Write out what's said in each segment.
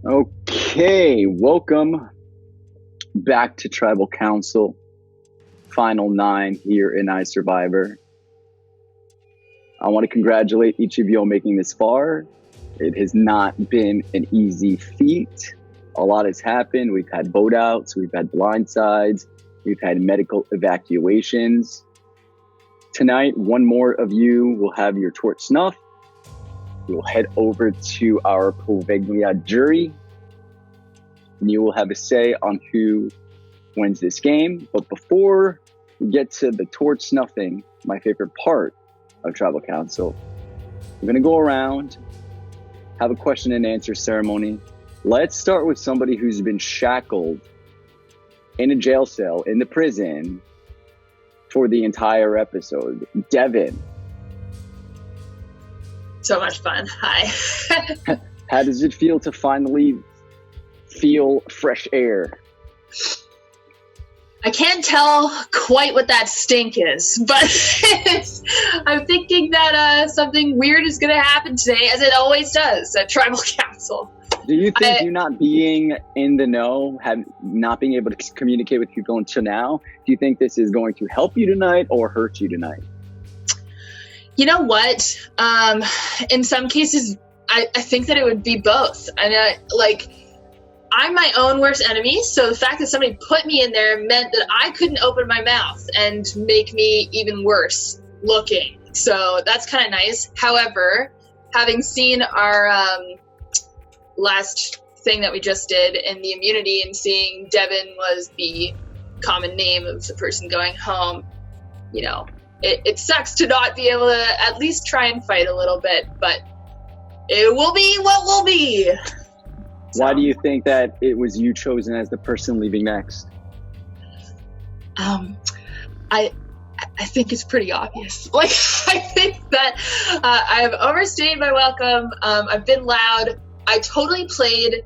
Okay, welcome back to Tribal Council, Final 9 here in iSurvivor. I want to congratulate each of you on making this far. It has not been an easy feat. A lot has happened. We've had boat outs, we've had blindsides, we've had medical evacuations. Tonight, one more of you will have your torch snuff. We'll head over to our Poveglia jury, and you will have a say on who wins this game. But before we get to the torch snuffing, my favorite part of Tribal Council, we're going to go around, have a question and answer ceremony. Let's start with somebody who's been shackled in a jail cell in the prison for the entire episode. Devin. So much fun. Hi. How does it feel to finally feel fresh air? I can't tell quite what that stink is, but I'm thinking that something weird is going to happen today, as it always does at Tribal Council. Do you think you not being in the know, not being able to communicate with people until now, do you think this is going to help you tonight or hurt you tonight? You know what? In some cases, I think that it would be both. And I'm my own worst enemy, so the fact that somebody put me in there meant that I couldn't open my mouth and make me even worse looking. So that's kind of nice. However, having seen our last thing that we just did in the immunity and seeing Devin was the common name of the person going home, you know, it sucks to not be able to at least try and fight a little bit, but it will be what will be. So, why do you think that it was you chosen as the person leaving next? I think it's pretty obvious. I think that I have overstayed my welcome. I've been loud. I totally played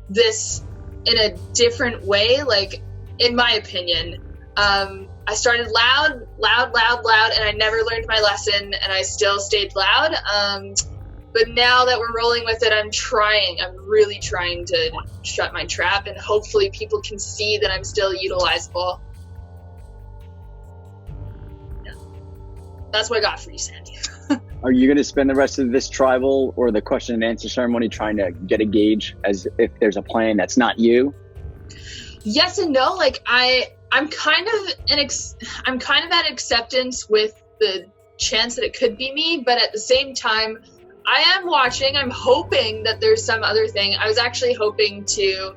this in a different way, in my opinion. I started loud, and I never learned my lesson, and I still stayed loud. But now that we're rolling with it, I'm really trying to shut my trap, and hopefully people can see that I'm still utilizable. Yeah. That's what I got for you, Sandy. Are you going to spend the rest of this tribal or the question and answer ceremony trying to get a gauge as if there's a plan that's not you? Yes and no. I'm kind of at acceptance with the chance that it could be me, but at the same time, I am watching. I'm hoping that there's some other thing. I was actually hoping to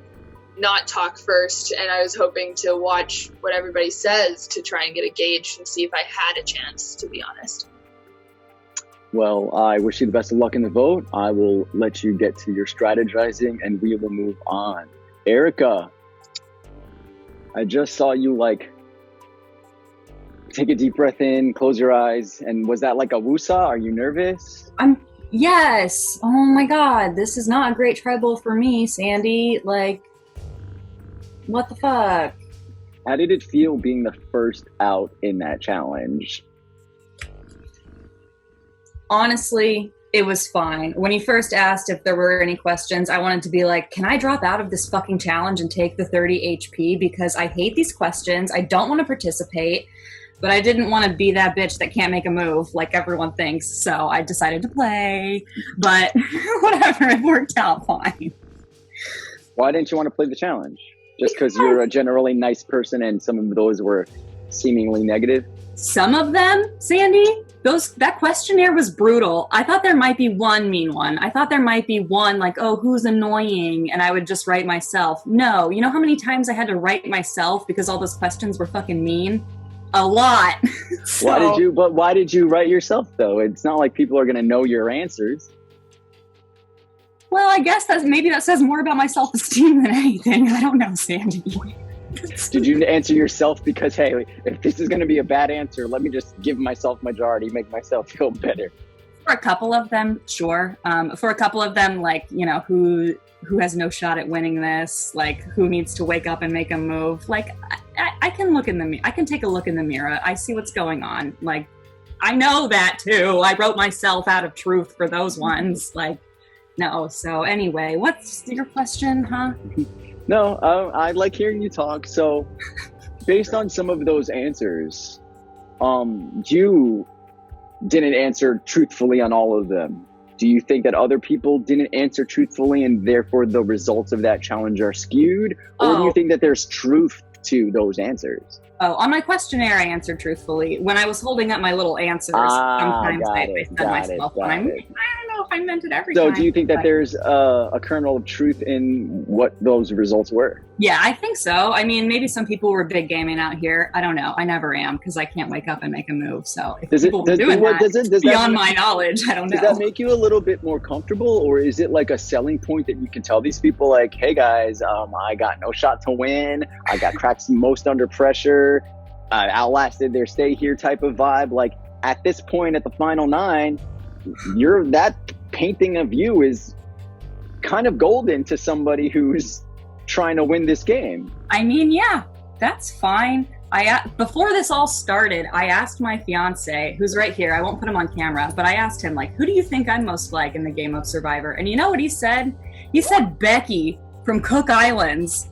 not talk first, and I was hoping to watch what everybody says to try and get a gauge and see if I had a chance, to be honest. Well, I wish you the best of luck in the vote. I will let you get to your strategizing, and we will move on. Erica, I just saw you take a deep breath in, close your eyes, and was that like a woosah? Are you nervous? Yes. Oh my God, this is not a great tribal for me, Sandy. What the fuck? How did it feel being the first out in that challenge? Honestly, it was fine. When he first asked if there were any questions, I wanted to be like, can I drop out of this fucking challenge and take the 30 HP? Because I hate these questions. I don't want to participate, but I didn't want to be that bitch that can't make a move like everyone thinks. So I decided to play, but whatever, it worked out fine. Why didn't you want to play the challenge? Just because you're a generally nice person and some of those were seemingly negative? Some of them, Sandy, that questionnaire was brutal. I thought there might be one mean one. I thought there might be one who's annoying, and I would just write myself. No, you know how many times I had to write myself because all those questions were fucking mean? A lot. So, why did you write yourself though? It's not like people are going to know your answers. Well, I guess maybe that says more about my self-esteem than anything. I don't know, Sandy. Did you answer yourself because, hey, if this is going to be a bad answer, let me just give myself majority, make myself feel better? For a couple of them, sure. For a couple of them, who has no shot at winning this, who needs to wake up and make a move. I can look in I can take a look in the mirror. I see what's going on. I know that too. I wrote myself out of truth for those ones. No, so anyway, what's your question, huh? No, I like hearing you talk. So, based on some of those answers, you didn't answer truthfully on all of them. Do you think that other people didn't answer truthfully and therefore the results of that challenge are skewed? Or do you think that there's truth to those answers? Oh, on my questionnaire, I answered truthfully. When I was holding up my little answers, sometimes I said myself, I don't know if I meant it every time. So do you think that there's a kernel of truth in what those results were? Yeah, I think so. I mean, maybe some people were big gaming out here. I don't know. I never am because I can't wake up and make a move. So if people were doing that beyond my knowledge, I don't know. Does that make you a little bit more comfortable, or is it like a selling point that you can tell these people like, hey guys, I got no shot to win. I got cracked most under pressure. Outlasted their stay here type of vibe. Like at this point at the final 9, that painting of you is kind of golden to somebody who's trying to win this game. I mean, yeah, that's fine. Before this all started, I asked my fiance, who's right here, I won't put him on camera, but I asked him, like, who do you think I'm most like in the game of Survivor? And you know what he said? He said Becky from Cook Islands.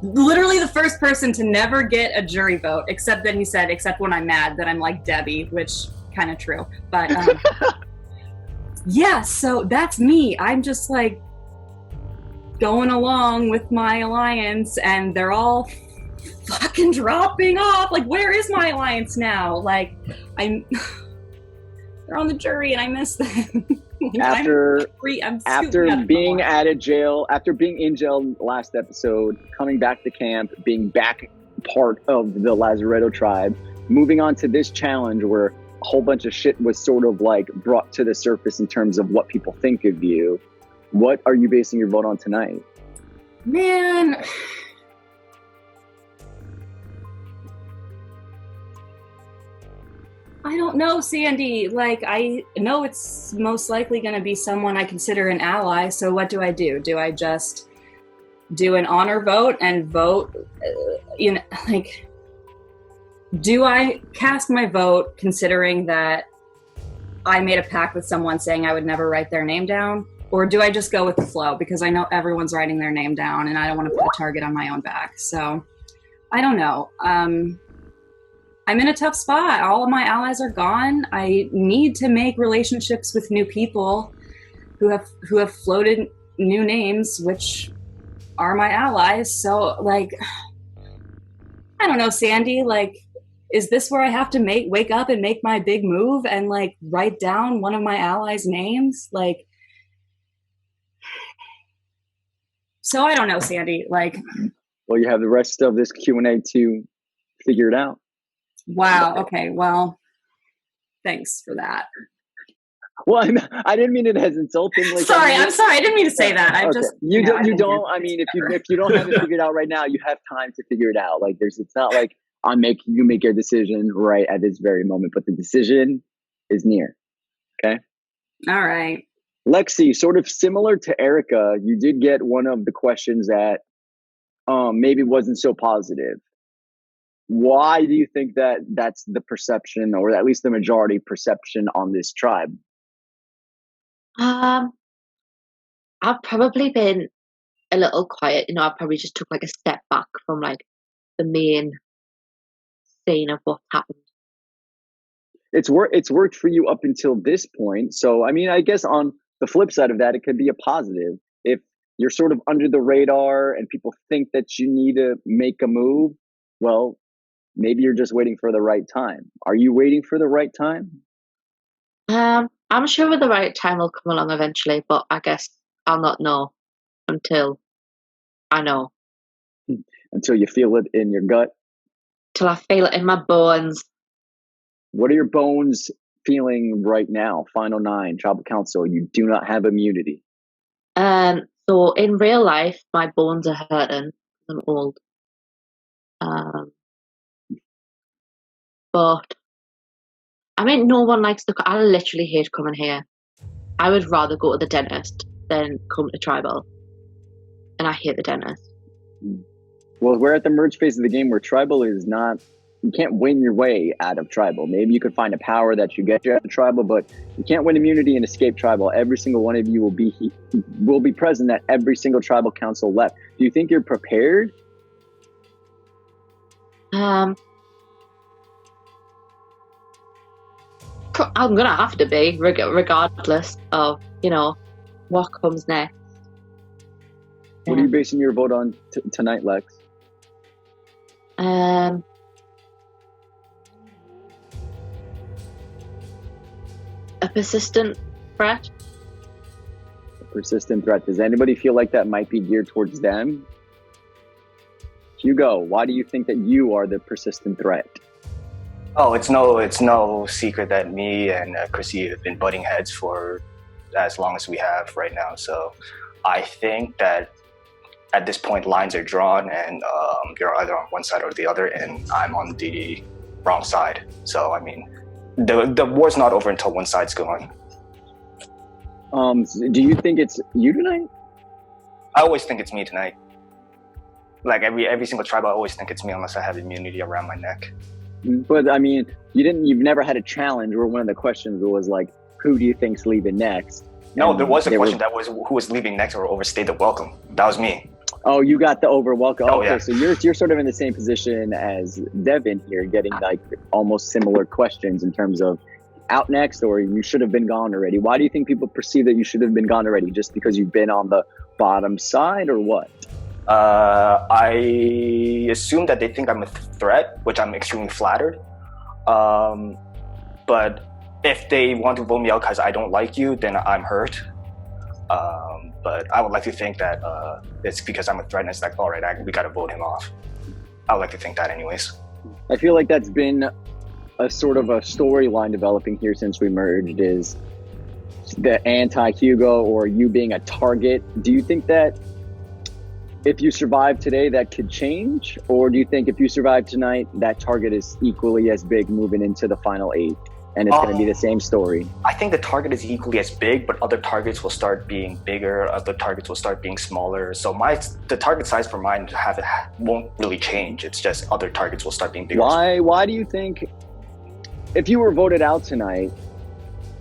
Literally the first person to never get a jury vote, except that he said, except when I'm mad, that I'm like Debbie, which kind of true. But yeah, so that's me. I'm just like going along with my alliance and they're all fucking dropping off. Like, where is my alliance now? Like, they're on the jury and I miss them. After being in jail last episode, coming back to camp, being back part of the Lazaretto tribe, moving on to this challenge where a whole bunch of shit was sort of like brought to the surface in terms of what people think of you. What are you basing your vote on tonight? Man, I don't know, Sandy. Like, I know it's most likely going to be someone I consider an ally, so what do? Do I just do an honor vote and vote, like, do I cast my vote considering that I made a pact with someone saying I would never write their name down? Or do I just go with the flow because I know everyone's writing their name down and I don't want to put a target on my own back? So I don't know. I'm in a tough spot. All of my allies are gone. I need to make relationships with new people who have floated new names, which are my allies. So like, I don't know, Sandy, like, is this where I have to wake up and make my big move and like write down one of my allies' names? Like, so I don't know, Sandy. Like, well, you have the rest of this Q&A to figure it out. Wow. Okay. Well, thanks for that. Well, I didn't mean it as insulting. Like, I'm sorry. I didn't mean to say that. I just you don't. I mean, if you don't have it figured out right now, you have time to figure it out. Like, it's not like you make your decision right at this very moment, but the decision is near. Okay. All right. Lexi, sort of similar to Erica, you did get one of the questions that maybe wasn't so positive. Why do you think that that's the perception, or at least the majority perception on this tribe? I've probably been a little quiet. I probably just took like a step back from like the main scene of what's happened. It's worked for you up until this point. So, I mean, I guess on the flip side of that, it could be a positive. If you're sort of under the radar and people think that you need to make a move, well, maybe you're just waiting for the right time. Are you waiting for the right time? I'm sure the right time will come along eventually, but I guess I'll not know until I know. Until you feel it in your gut? Till I feel it in my bones. What are your bones feeling right now? Final 9, Tribal Council, you do not have immunity. So in real life, my bones are hurting. I'm old. But I mean, no one likes I literally hate coming here. I would rather go to the dentist than come to Tribal. And I hate the dentist. Well, we're at the merge phase of the game where Tribal is not you can't win your way out of tribal. Maybe you could find a power that should get you out of tribal, but you can't win immunity and escape tribal. Every single one of you will be present at every single tribal council left. Do you think you're prepared? I'm gonna have to be, regardless of what comes next. What are you basing your vote on tonight, Lex? A persistent threat. A persistent threat. Does anybody feel like that might be geared towards them? Hugo, why do you think that you are the persistent threat? Oh, it's no secret that me and Chrissy have been butting heads for as long as we have right now. So I think that at this point lines are drawn, and you're either on one side or the other, and I'm on the wrong side. So I mean, the war's not over until one side's gone. Do you think it's you tonight? I always think it's me tonight. Like every single tribe, I always think it's me unless I have immunity around my neck. But I mean, you've never had a challenge where one of the questions was like, who do you think's leaving next? No, there was a question that was who was leaving next or overstayed the welcome. That was me. Oh, you got the over welcome. Oh, okay, yeah. So you're sort of in the same position as Devin here, getting like almost similar questions in terms of out next or you should have been gone already. Why do you think people perceive that you should have been gone already? Just because you've been on the bottom side or what? I assume that they think I'm a threat, which I'm extremely flattered. But if they want to vote me out because I don't like you, then I'm hurt. But I would like to think that it's because I'm a threat and it's like, all right, we got to vote him off. I would like to think that anyways. I feel like that's been a sort of a storyline developing here since we merged, is the anti-Hugo or you being a target. Do you think that if you survive today, that could change? Or do you think if you survive tonight, that target is equally as big moving into the final 8 and it's going to be the same story? I think the target is equally as big, but other targets will start being bigger, other targets will start being smaller. So the target size for mine won't really change. It's just other targets will start being bigger. Why do you think, if you were voted out tonight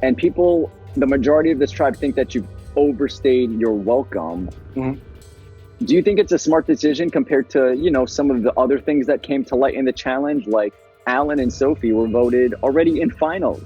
and people, the majority of this tribe think that you've overstayed your welcome, do you think it's a smart decision compared to, some of the other things that came to light in the challenge, like Alan and Sophie were voted already in finals?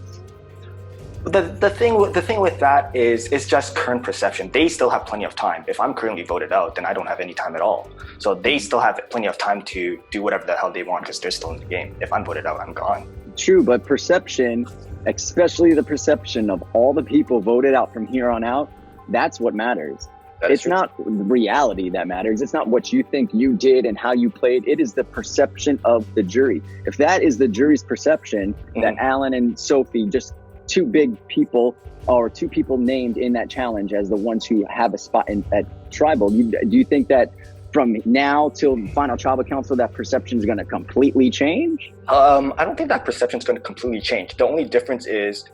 The thing with that is it's just current perception. They still have plenty of time. If I'm currently voted out, then I don't have any time at all. So they still have plenty of time to do whatever the hell they want because they're still in the game. If I'm voted out, I'm gone. True, but perception, especially the perception of all the people voted out from here on out, that's what matters. It's not reality that matters. It's not what you think you did and how you played. It is the perception of the jury. If that is the jury's perception, that Alan and Sophie, just two big people or two people named in that challenge as the ones who have a spot at tribal, do you think that from now till final tribal council, that perception is going to completely change? I don't think that perception is going to completely change. The only difference is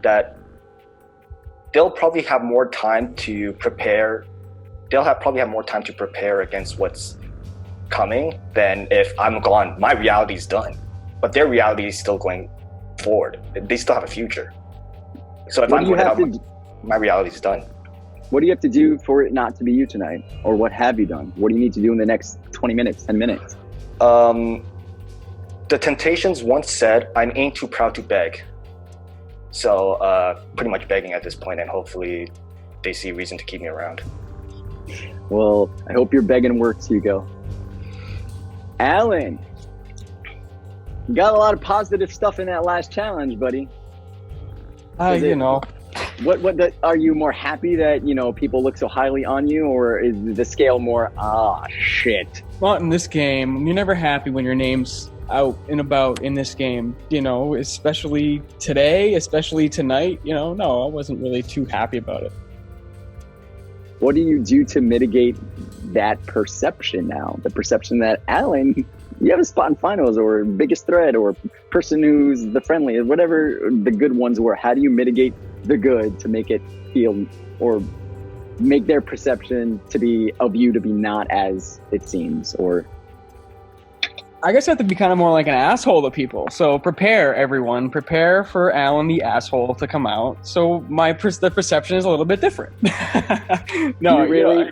that they'll probably have more time to prepare. Probably have more time to prepare against what's coming than if I'm gone. My reality is done, but their reality is still going forward. They still have a future. So if I'm voted out, my reality is done. What do you have to do for it not to be you tonight? Or what have you done? What do you need to do in the next 20 minutes, 10 minutes? The Temptations once said, "I'm ain't too proud to beg." So pretty much begging at this point, and hopefully they see reason to keep me around. Well, I hope your begging works, Hugo. Alan, you got a lot of positive stuff in that last challenge, buddy. What are you more happy that, people look so highly on you, or is the scale more, shit? Well, in this game, you're never happy when your name's out and about in this game, especially today, especially tonight, no, I wasn't really too happy about it. What do you do to mitigate that perception now? The perception that, Alan, you have a spot in finals, or biggest threat, or person who's the friendliest, whatever the good ones were. How do you mitigate the good to make it feel, or make their perception of you to be not as it seems? Or I guess I have to be kind of more like an asshole to people. So prepare, everyone. Prepare for Alan the asshole to come out. So the perception is a little bit different. No, really?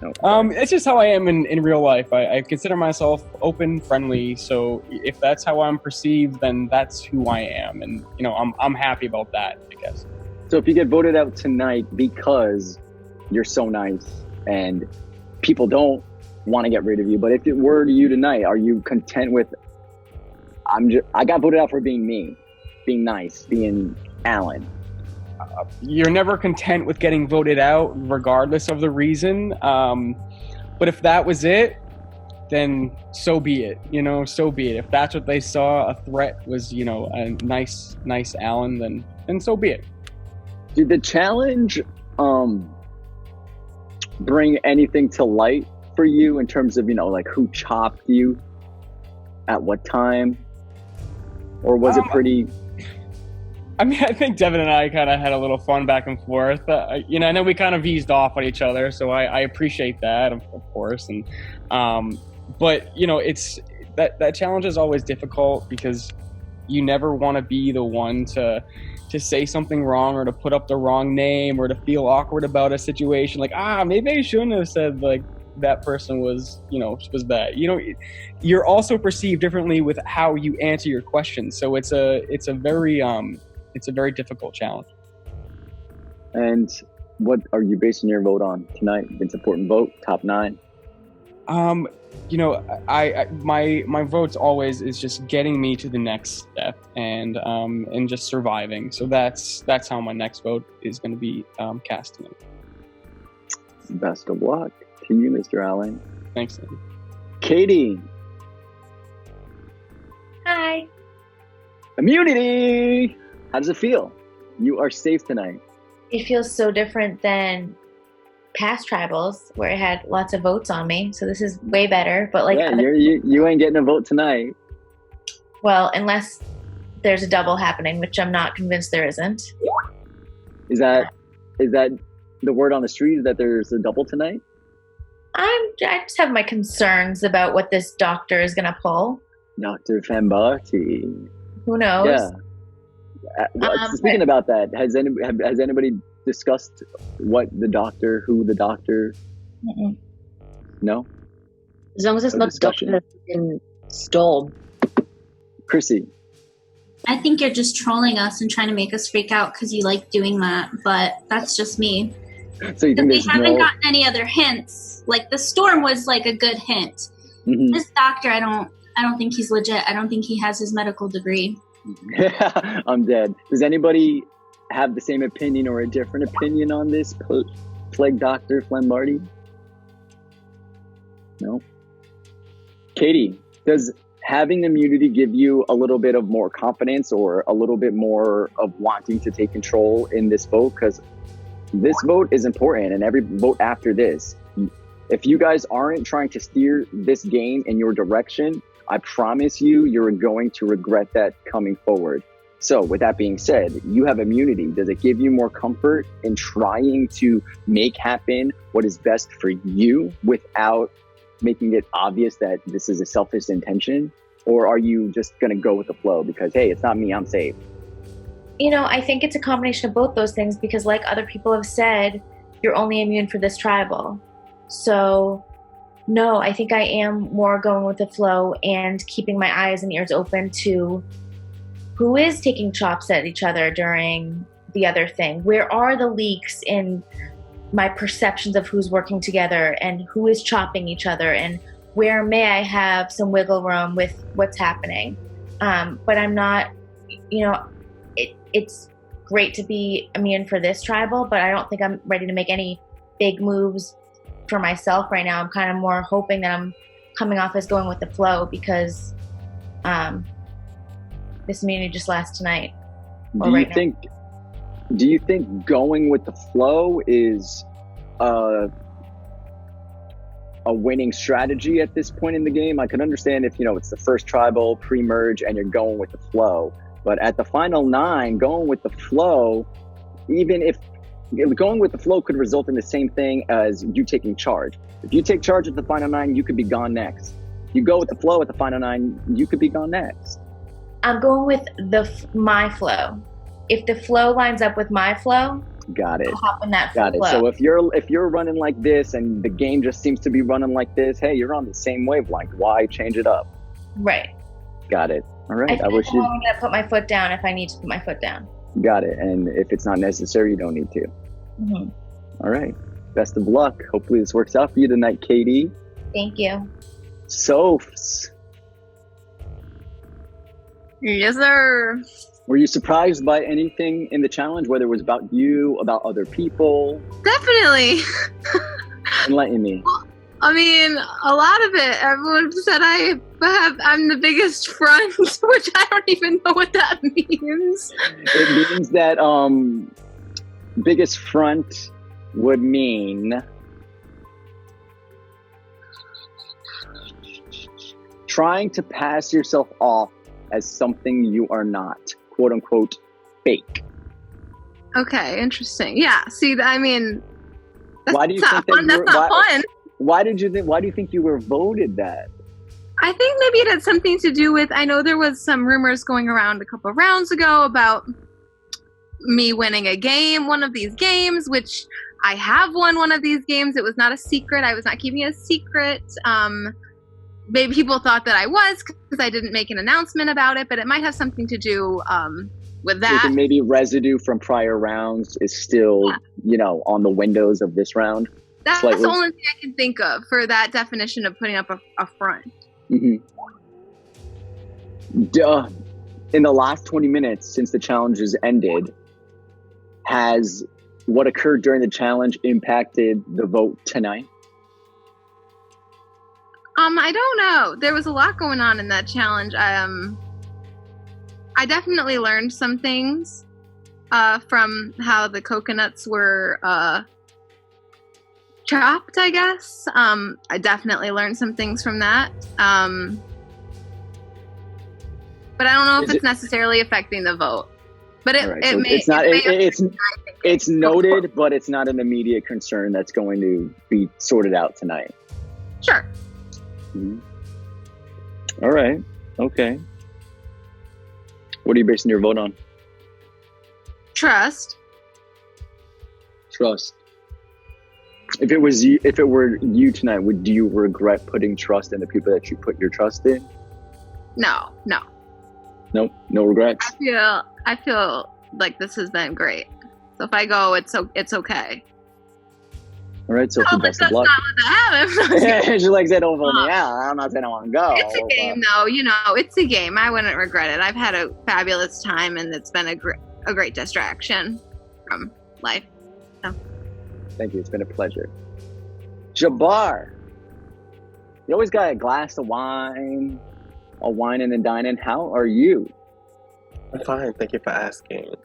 It's just how I am in real life. I consider myself open, friendly. So if that's how I'm perceived, then that's who I am, and I'm happy about that, I guess. So if you get voted out tonight because you're so nice and people don't want to get rid of you, but if it were to you tonight, are you content with I got voted out for being me, being nice, being Alan? You're never content with getting voted out regardless of the reason, but if that was it, then so be it. So be it. If that's what they saw, a threat was a nice Alan, then so be it. Did the challenge bring anything to light for you in terms of like who chopped you at what time, or was it pretty? I mean, I think Devin and I kind of had a little fun back and forth, and then we kind of eased off on each other, so I appreciate that, of course. And but it's that challenge is always difficult because you never want to be the one to say something wrong or to put up the wrong name or to feel awkward about a situation, like maybe I shouldn't have said that person was bad. You're also perceived differently with how you answer your questions, so it's a very difficult challenge. And what are you basing your vote on tonight? It's important vote, top 9. My vote's always is just getting me to the next step and just surviving. So that's how my next vote is going to be cast tonight. Best of luck to you, Mr. Allen. Thanks, Andy. Katie. Hi. Immunity. How does it feel? You are safe tonight. It feels so different than past tribals where I had lots of votes on me. So this is way better. But you ain't getting a vote tonight. Well, unless there's a double happening, which I'm not convinced there isn't. Is that the word on the street, is that there's a double tonight? I just have my concerns about what this doctor is going to pull. Dr. Fambarti. Who knows? Yeah. Speaking about that, has anybody discussed who the doctor? Mm-mm. No? As long as it's No not discussion. Dr. in Storm. Chrissy. I think you're just trolling us and trying to make us freak out because you like doing that, but that's just me. So you think We there's haven't no... gotten any other hints. Like the storm was like a good hint. Mhm. This doctor, I don't think he's legit. I don't think he has his medical degree. I'm dead. Does anybody have the same opinion or a different opinion on this plague Dr. Flambardi? No? Katie, does having immunity give you a little bit of more confidence or a little bit more of wanting to take control in this vote? Because this vote is important, and every vote after this, if you guys aren't trying to steer this game in your direction, I promise you're going to regret that coming forward. So with that being said, you have immunity. Does it give you more comfort in trying to make happen what is best for you without making it obvious that this is a selfish intention? Or are you just going to go with the flow because, hey, it's not me, I'm safe? I think it's a combination of both those things because like other people have said, you're only immune for this tribal. So no, I think I am more going with the flow and keeping my eyes and ears open to who is taking chops at each other during the other thing. Where are the leaks in my perceptions of who's working together and who is chopping each other, and where may I have some wiggle room with what's happening? But I'm not, it's great to be immune for this tribal, but I don't think I'm ready to make any big moves for myself right now. I'm kind of more hoping that I'm coming off as going with the flow because this immunity just lasts tonight. Do you think going with the flow is a winning strategy at this point in the game? I can understand if it's the first tribal pre-merge and you're going with the flow, but at the final 9, going with the flow, even if going with the flow could result in the same thing as you taking charge. If you take charge at the final 9, you could be gone next. You go with the flow at the final 9, you could be gone next. I'm going with my flow. If the flow lines up with my flow, Got it. I'll hop in that Got it. flow. So if you're running like this and the game just seems to be running like this, hey, you're on the same wavelength. Why change it up? Right. Got it. All right. I wish I'm going to put my foot down if I need to put my foot down. Got it. And if it's not necessary, you don't need to. Mm-hmm. All right. Best of luck. Hopefully this works out for you tonight, Katie. Thank you. Sophs, Yes, sir. were you surprised by anything in the challenge, whether it was about you, about other people? Definitely. Enlighten me. I mean, a lot of it. Everyone said I'm the biggest front, which I don't even know what that means. It means that biggest front would mean trying to pass yourself off as something you are not, quote unquote, fake. Okay, interesting. Yeah. See, I mean, that's Why do you not think fun. That's not fun. Why do you think you were voted that? I think maybe it had something to do with, I know there was some rumors going around a couple of rounds ago about me winning a game, one of these games, which I have won one of these games. It was not a secret. I was not keeping it a secret. Maybe people thought that I was because I didn't make an announcement about it, but it might have something to do with Do you that. think maybe residue from prior rounds is still, on the windows of this round? That's slightly? the only thing I can think of for that definition of putting up a front. Mm-hmm. In the last 20 minutes since the challenge has ended, has what occurred during the challenge impacted the vote tonight? I don't know. There was a lot going on in that challenge. I definitely learned some things from how the coconuts were chopped, I guess. I definitely learned some things from that. But I don't know if it's necessarily affecting the vote. But it's noted, but it's not an immediate concern that's going to be sorted out tonight. Sure. Mm-hmm. All right. Okay. What are you basing your vote on? Trust. If it were you tonight, do you regret putting trust in the people that you put your trust in? No. Nope. No regrets. I feel like this has been great. So if I go, it's okay. All right, so best of luck. That's not what happened. She's like, don't vote me out. I'm not saying I want to go. It's a game, though. It's a game. I wouldn't regret it. I've had a fabulous time, and it's been a great distraction from life. So. Thank you. It's been a pleasure. Jabbar, you always got a glass of wine, a whining and dining. How are you? I'm fine. Thank you for asking.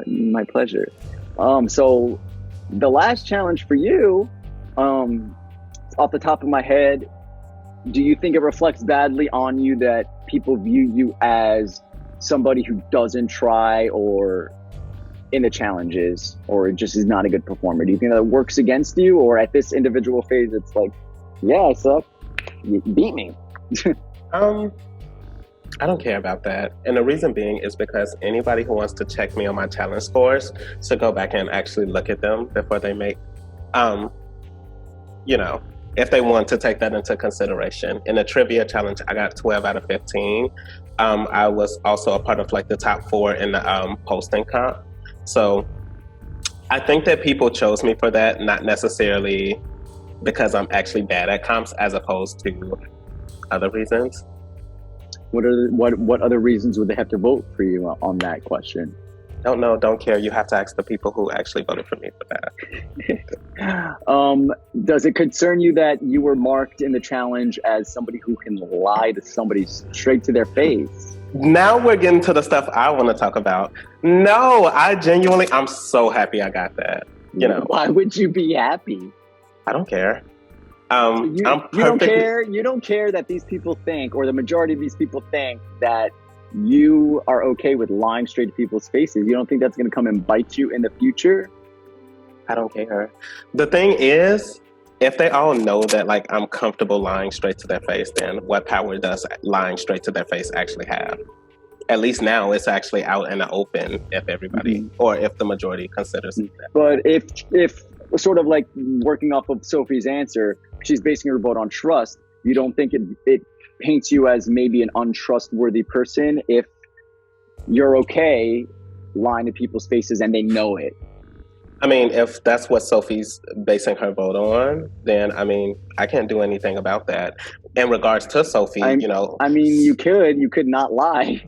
My pleasure. So the last challenge for you, off the top of my head, do you think it reflects badly on you that people view you as somebody who doesn't try or in the challenges, or just is not a good performer? Do you think that works against you, or at this individual phase, it's like, yeah, I suck. You beat me. I don't care about that. And the reason being is because anybody who wants to check me on my challenge scores should go back and actually look at them before they make, if they want to take that into consideration. In the trivia challenge, I got 12 out of 15. I was also a part of the top 4 in the posting comp. So I think that people chose me for that, not necessarily because I'm actually bad at comps as opposed to other reasons. What other reasons would they have to vote for you on that question? Don't know, don't care. You have to ask the people who actually voted for me for that. Does it concern you that you were marked in the challenge as somebody who can lie to somebody straight to their face? Now we're getting to the stuff I want to talk about. No, I'm so happy I got that. Why would you be happy? I don't care. You don't care that these people think, or the majority of these people think, that you are okay with lying straight to people's faces. You don't think that's going to come and bite you in the future? I don't care. The thing is, if they all know that like I'm comfortable lying straight to their face, then what power does lying straight to their face actually have? At least now it's actually out in the open if everybody or if the majority considers it. But if sort of like working off of Sophie's answer, she's basing her vote on trust. You don't think it paints you as maybe an untrustworthy person if you're okay lying to people's faces and they know it? I mean, if that's what Sophie's basing her vote on, then I mean, I can't do anything about that. In regards to Sophie, I mean, you could not lie.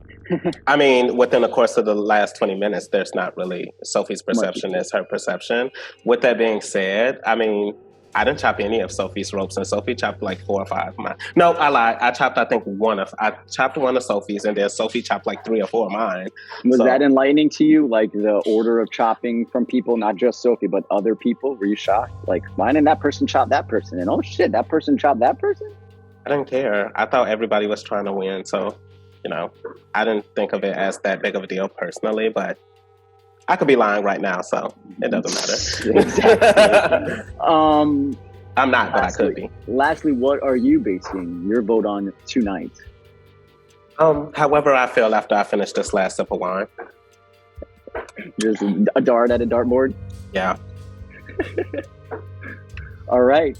I mean, within the course of the last 20 minutes, there's not really Sophie's perception is her perception. With that being said, I mean, I didn't chop any of Sophie's ropes, and Sophie chopped like 4 or 5 of mine. No, I lied. I chopped one of Sophie's, and then Sophie chopped like 3 or 4 of mine. Was that enlightening to you? Like the order of chopping from people, not just Sophie, but other people? Were you shocked? Like, why didn't that person chop that person? And oh shit, that person chopped that person? I didn't care. I thought everybody was trying to win, so, you know, I didn't think of it as that big of a deal personally, but I could be lying right now, so it doesn't matter. Exactly. I'm not, but I could be. Lastly, what are you basing your vote on tonight? However I feel after I finish this last sip of wine. Just a dart at a dartboard? Yeah. All right.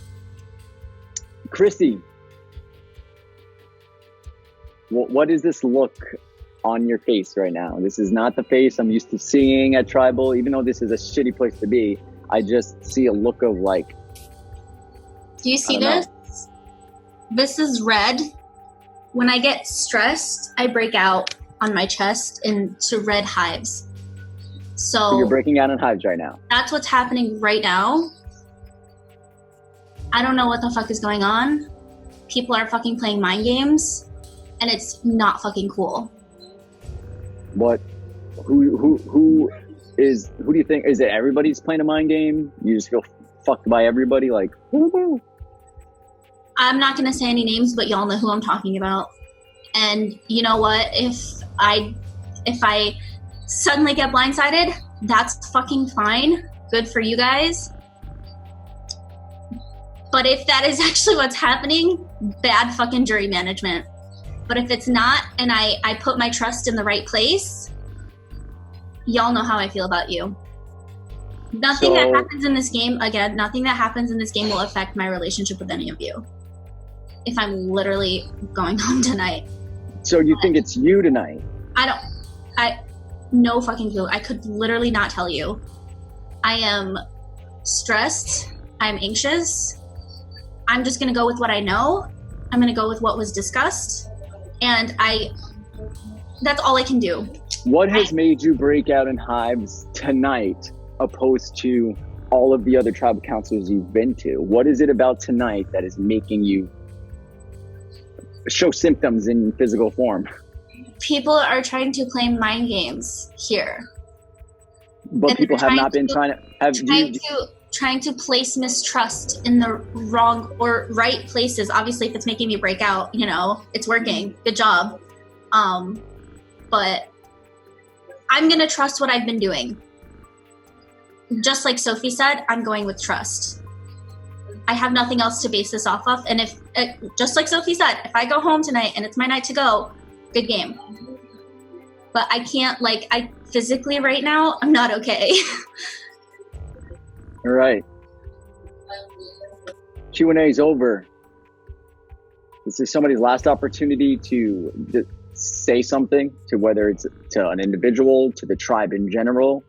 Chrissy, what is this look on your face right now? This is not the face I'm used to seeing at Tribal. Even though this is a shitty place to be, I just see a look of like... Do you see this? This is red. When I get stressed, I break out on my chest into red hives. So you're breaking out in hives right now. That's what's happening right now. I don't know what the fuck is going on. People are fucking playing mind games, and it's not fucking cool. What? Who do you think? Is it everybody's playing a mind game? You just feel fucked by everybody? Like, woo-hoo. I'm not gonna say any names, but y'all know who I'm talking about. And you know what? If I suddenly get blindsided, that's fucking fine. Good for you guys. But if that is actually what's happening, bad fucking jury management. But if it's not, and I put my trust in the right place, y'all know how I feel about you. Nothing that happens in this game will affect my relationship with any of you. If I'm literally going home tonight. So you think it's you tonight? No fucking clue. I could literally not tell you. I am stressed. I'm anxious. I'm just gonna go with what I know. I'm gonna go with what was discussed. And that's all I can do. What has made you break out in hives tonight opposed to all of the other tribal councils you've been to? What is it about tonight that is making you show symptoms in physical form? People are trying to play mind games here. But people have not been trying to place mistrust in the wrong or right places. Obviously, if it's making me break out, you know, it's working. Good job. But I'm going to trust what I've been doing. Just like Sophie said, I'm going with trust. I have nothing else to base this off of. And if, just like Sophie said, if I go home tonight and it's my night to go, good game. But I can't, I physically right now, I'm not okay. All right. Q&A is over. This is somebody's last opportunity to say something, to whether it's to an individual, to the tribe in general.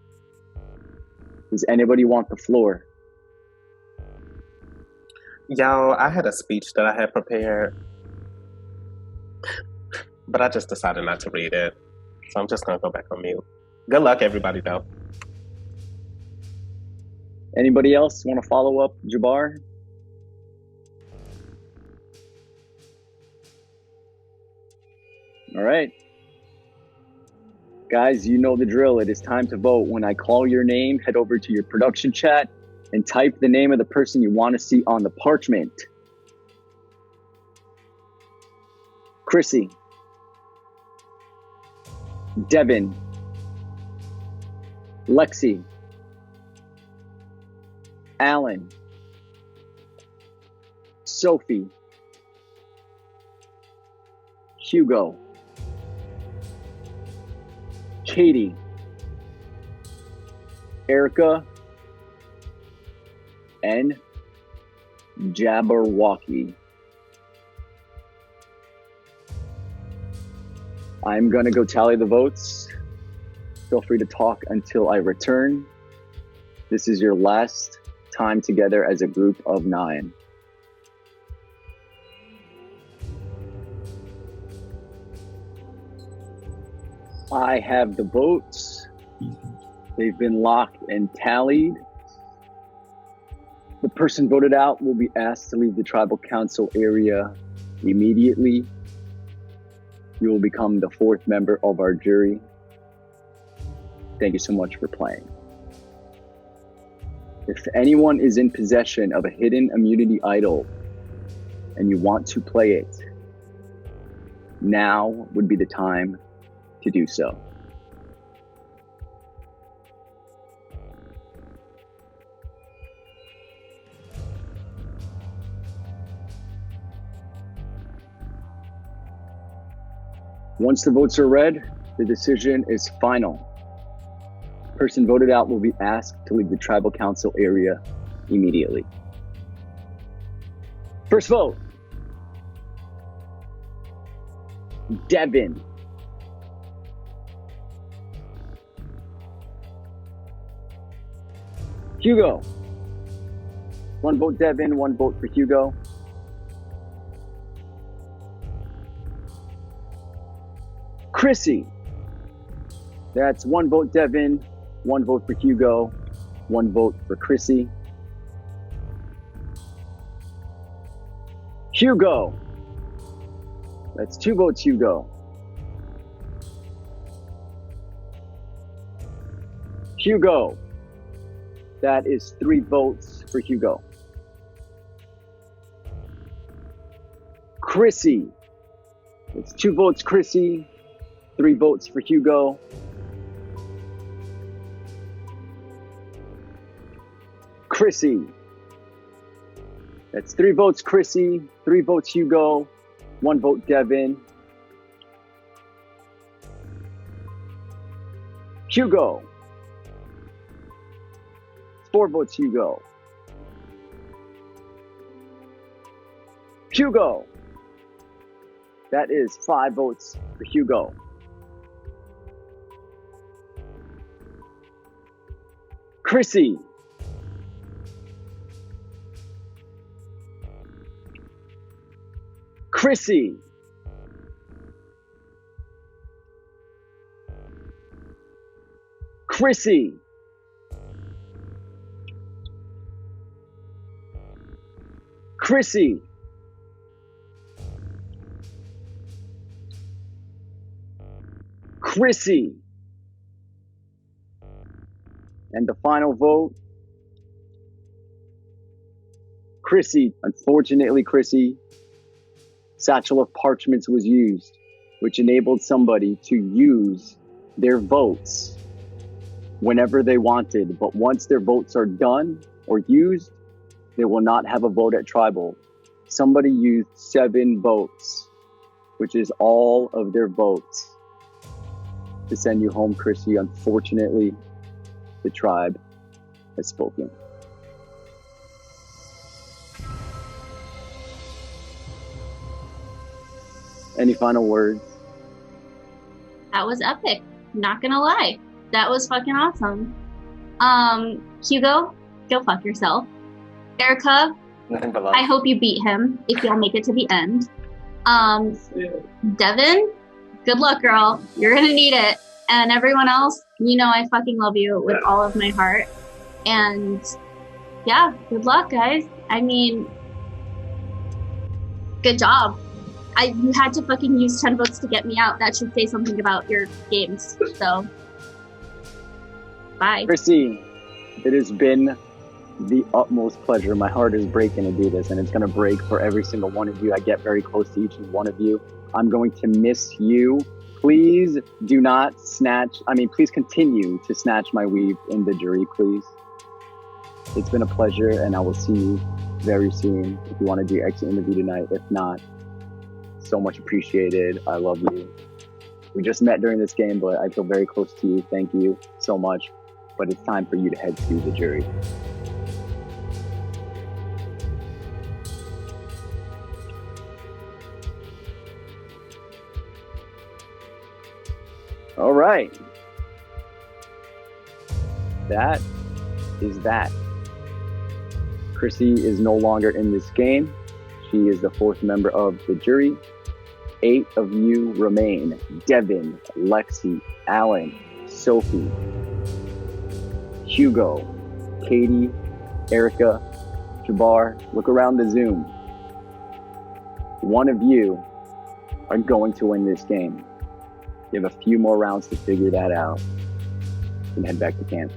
Does anybody want the floor? Y'all, I had a speech that I had prepared, but I just decided not to read it. So I'm just going to go back on mute. Good luck, everybody, though. Anybody else want to follow up, Jabbar? All right. Guys, you know the drill. It is time to vote. When I call your name, head over to your production chat and type the name of the person you want to see on the parchment. Chrissy, Devin, Lexi, Alan, Sophie, Hugo, Katie, Erica, and Jabberwocky. I'm going to go tally the votes. Feel free to talk until I return. This is your last time together as a group of 9. I have the votes. They've been locked and tallied. The person voted out will be asked to leave the tribal council area immediately. You will become the 4th member of our jury. Thank you so much for playing. If anyone is in possession of a hidden immunity idol and you want to play it, now would be the time to do so. Once the votes are read, the decision is final. Person voted out will be asked to leave the tribal council area immediately. First vote, Devin. Hugo. 1 vote Devin, 1 vote for Hugo. Chrissy. That's 1 vote Devin, 1 vote for Hugo, 1 vote for Chrissy. Hugo. That's 2 votes Hugo. Hugo. That is 3 votes for Hugo. Chrissy. It's 2 votes Chrissy, 3 votes for Hugo. Chrissy. That's 3 votes Chrissy, 3 votes Hugo, 1 vote Devin. Hugo. 4 votes Hugo. Hugo. That is 5 votes for Hugo. Chrissy. Chrissy. Chrissy. Chrissy. Chrissy. And the final vote, Chrissy. Unfortunately, Chrissy, satchel of parchments was used, which enabled somebody to use their votes whenever they wanted. But once their votes are done or used, they will not have a vote at tribal. Somebody used 7 votes, which is all of their votes, to send you home, Chrissy. Unfortunately, the tribe has spoken. Any final words? That was epic. Not gonna lie. That was fucking awesome. Hugo, go fuck yourself. Erica, Nothing but love. I hope you beat him if y'all make it to the end. Devin, good luck, girl. You're gonna need it. And everyone else, you know I fucking love you with all of my heart. And yeah, good luck, guys. I mean, good job. You had to fucking use 10 votes to get me out. That should say something about your games. So, bye. Chrissy, it has been the utmost pleasure. My heart is breaking to do this, and it's going to break for every single one of you. I get very close to each and one of you. I'm going to miss you. Please do not please continue to snatch my weave in the jury, please. It's been a pleasure, and I will see you very soon if you want to do your exit interview tonight. If not, so much appreciated. I love you. We just met during this game, but I feel very close to you. Thank you so much. But it's time for you to head to the jury. All right. That is that. Chrissy is no longer in this game. She is the fourth member of the jury. 8 of you remain. Devin, Lexi, Alan, Sophie, Hugo, Katie, Erica, Jabbar. Look around the Zoom. One of you are going to win this game. You have a few more rounds to figure that out. You can head back to camp.